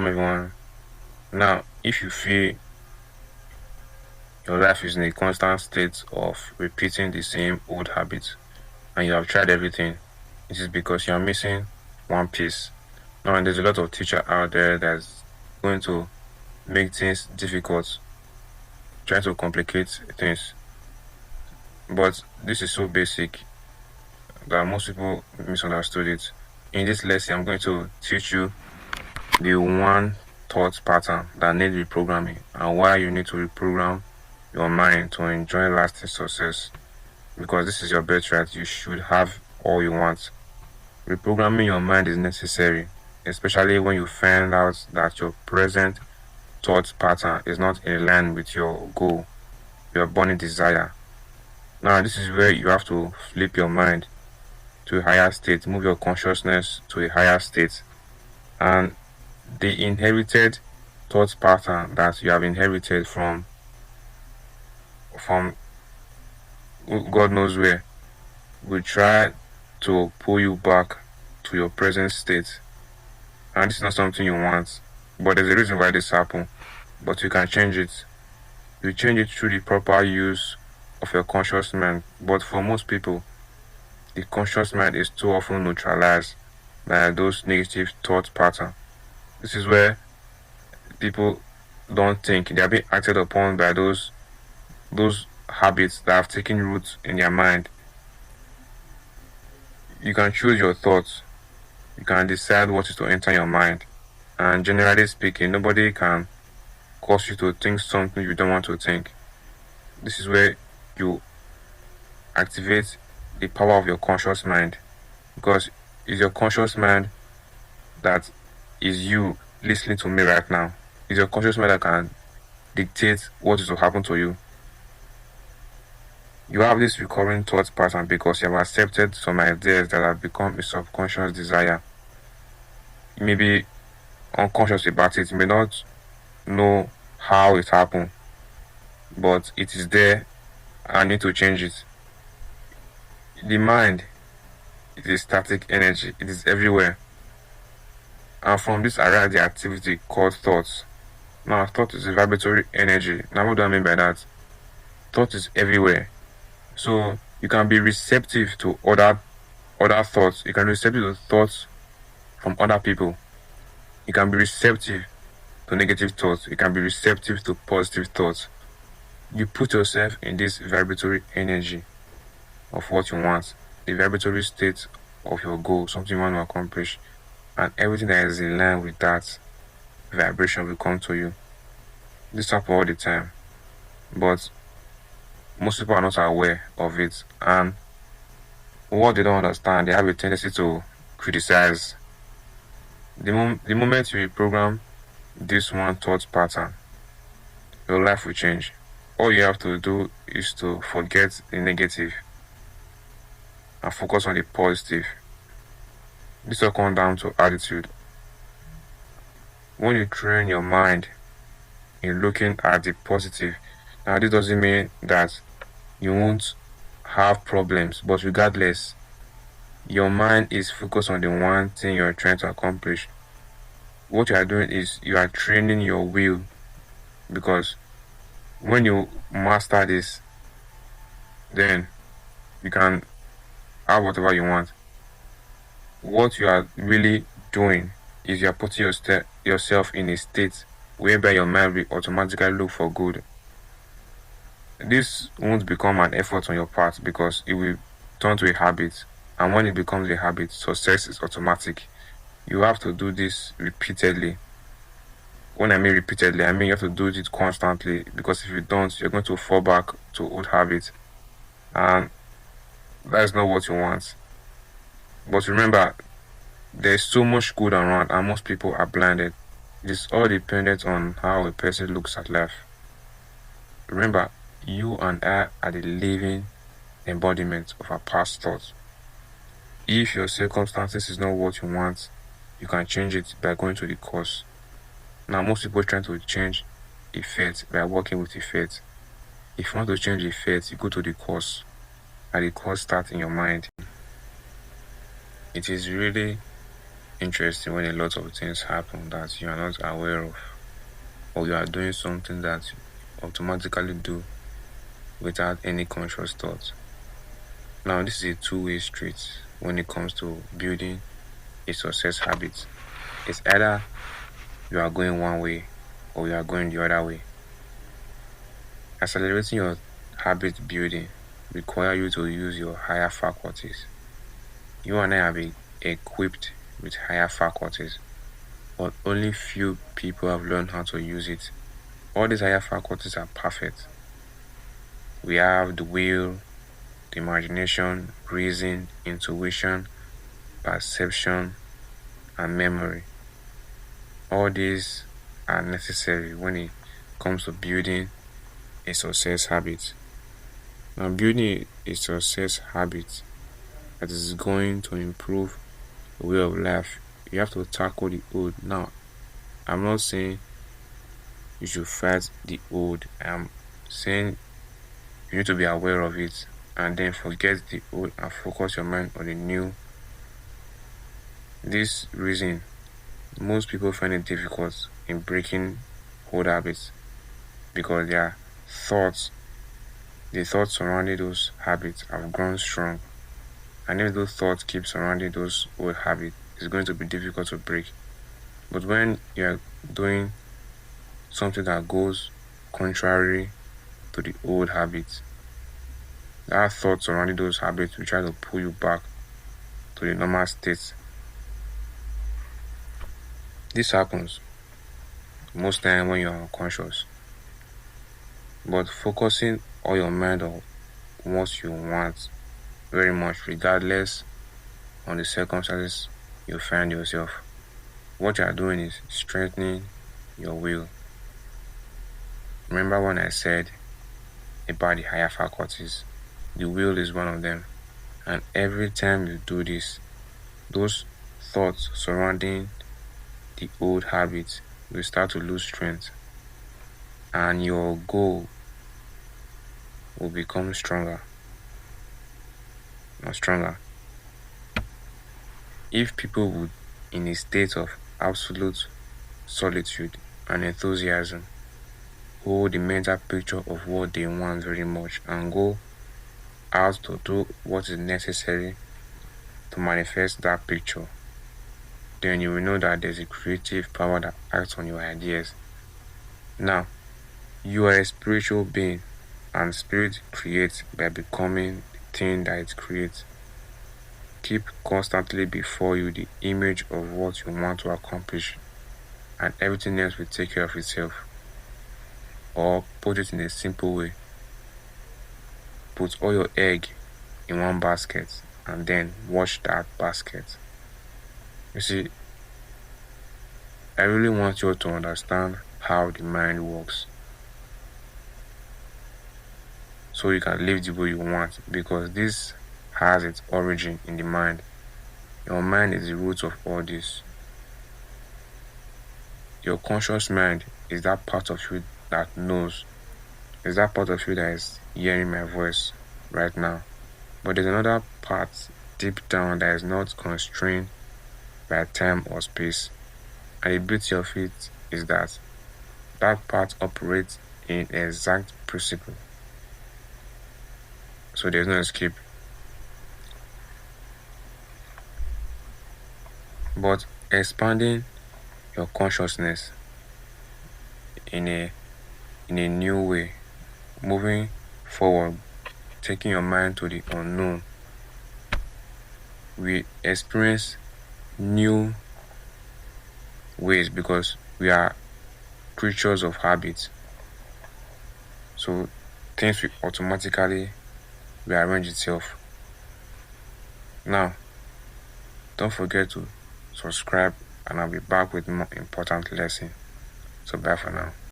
Welcome everyone. Now, if you feel your life is in a constant state of repeating the same old habits and you have tried everything, it is because you are missing one piece. Now, and there's a lot of teacher out there that's going to make things difficult, trying to complicate things. But this is so basic that most people misunderstood it. In this lesson, I'm going to teach you the one thought pattern that needs reprogramming and why you need to reprogram your mind to enjoy lasting success, because this is your birthright. You should have all you want. Reprogramming your mind is necessary, especially when you find out that your present thought pattern is not in line with your goal, your burning desire. Now, this is where you have to flip your mind to a higher state, move your consciousness to a higher state, and the inherited thought pattern that you have inherited from God knows where will try to pull you back to your present state. And this is not something you want, but there's a reason why this happens. But you can change it. You change it through the proper use of your conscious mind. But for most people, the conscious mind is too often neutralized by those negative thought patterns. This is where people don't think. They are being acted upon by those habits that have taken root in their mind. You can choose your thoughts. You can decide what is to enter your mind. And generally speaking, nobody can cause you to think something you don't want to think. This is where you activate the power of your conscious mind, because it's your conscious mind that is you listening to me right now. It's your conscious mind that can dictate what is to happen to you. You have this recurring thought pattern because you have accepted some ideas that have become a subconscious desire. You may be unconscious about it. You may not know how it happened, but it is there and you need to change it. The mind is a static energy. It is everywhere. And from this arises the activity called thoughts. Now, thought is a vibratory energy. Now, what do I mean by that? Thought is everywhere. So you can be receptive to other thoughts. You can be receptive to thoughts from other people. You can be receptive to negative thoughts. You can be receptive to positive thoughts. You put yourself in this vibratory energy of what you want, the vibratory state of your goal, something you want to accomplish, and everything that is in line with that vibration will come to you. This happens all the time, but most people are not aware of it, and what they don't understand, they have a tendency to criticize. The moment you reprogram this one thought pattern, your life will change. All you have to do is to forget the negative and focus on the positive. This will come down to attitude. When you train your mind in looking at the positive, now this doesn't mean that you won't have problems, but regardless, your mind is focused on the one thing you're trying to accomplish. What you are doing is you are training your will, because when you master this, then you can have whatever you want. What you are really doing is you are putting yourself in a state whereby your mind will automatically look for good. This won't become an effort on your part because it will turn to a habit. And when it becomes a habit, success is automatic. You have to do this repeatedly. When I mean repeatedly, I mean you have to do it constantly, because if you don't, you're going to fall back to old habits. And that's not what you want. But remember, there's so much good around and most people are blinded. It is all dependent on how a person looks at life. Remember, you and I are the living embodiment of our past thoughts. If your circumstances is not what you want, you can change it by going to the course. Now, most people are trying to change a fate by working with a fate. If you want to change a fate, you go to the course, and the course starts in your mind. It is really interesting when a lot of things happen that you are not aware of, or you are doing something that you automatically do without any conscious thought. Now, this is a two-way street when it comes to building a success habit. It's either you are going one way or you are going the other way. Accelerating your habit building requires you to use your higher faculties. You and I have been equipped with higher faculties, but only few people have learned how to use it. All these higher faculties are perfect. We have the will, the imagination, reason, intuition, perception, and memory. All these are necessary when it comes to building a success habit. Now, building a success habit that is going to improve the way of life, you have to tackle the old. Now, I'm not saying you should fight the old. I'm saying you need to be aware of it and then forget the old and focus your mind on the new. This reason, most people find it difficult in breaking old habits because their thoughts, the thoughts surrounding those habits have grown strong. And if those thoughts keep surrounding those old habits, it's going to be difficult to break. But when you're doing something that goes contrary to the old habits, that thought surrounding those habits will try to pull you back to the normal state. This happens most time when you're unconscious. But focusing all your mind on what you want very much, regardless on the circumstances you find yourself, what you are doing is strengthening your will. Remember when I said about the higher faculties? The will is one of them. And every time you do this, those thoughts surrounding the old habits will start to lose strength. And your goal will become stronger and stronger. If people would, in a state of absolute solitude and enthusiasm, hold the mental picture of what they want very much and go out to do what is necessary to manifest that picture, then you will know that there's a creative power that acts on your ideas. Now, you are a spiritual being, and spirit creates by becoming the thing that it creates. Keep constantly before you the image of what you want to accomplish, and everything else will take care of itself. Or put it in a simple way, put all your egg in one basket and then watch that basket. You see, I really want you to understand how the mind works so you can live the way you want, because this has its origin in the mind. Your mind is the root of all this. Your conscious mind is that part of you that knows, is that part of you that is hearing my voice right now. But there's another part deep down that is not constrained by time or space. And the beauty of it is that that part operates in exact principle. So there's no escape. But expanding your consciousness in a new way, moving forward, taking your mind to the unknown, we experience new ways because we are creatures of habits. So things will automatically rearrange itself. Now, don't forget to subscribe, and I'll be back with more important lesson. So bye for now.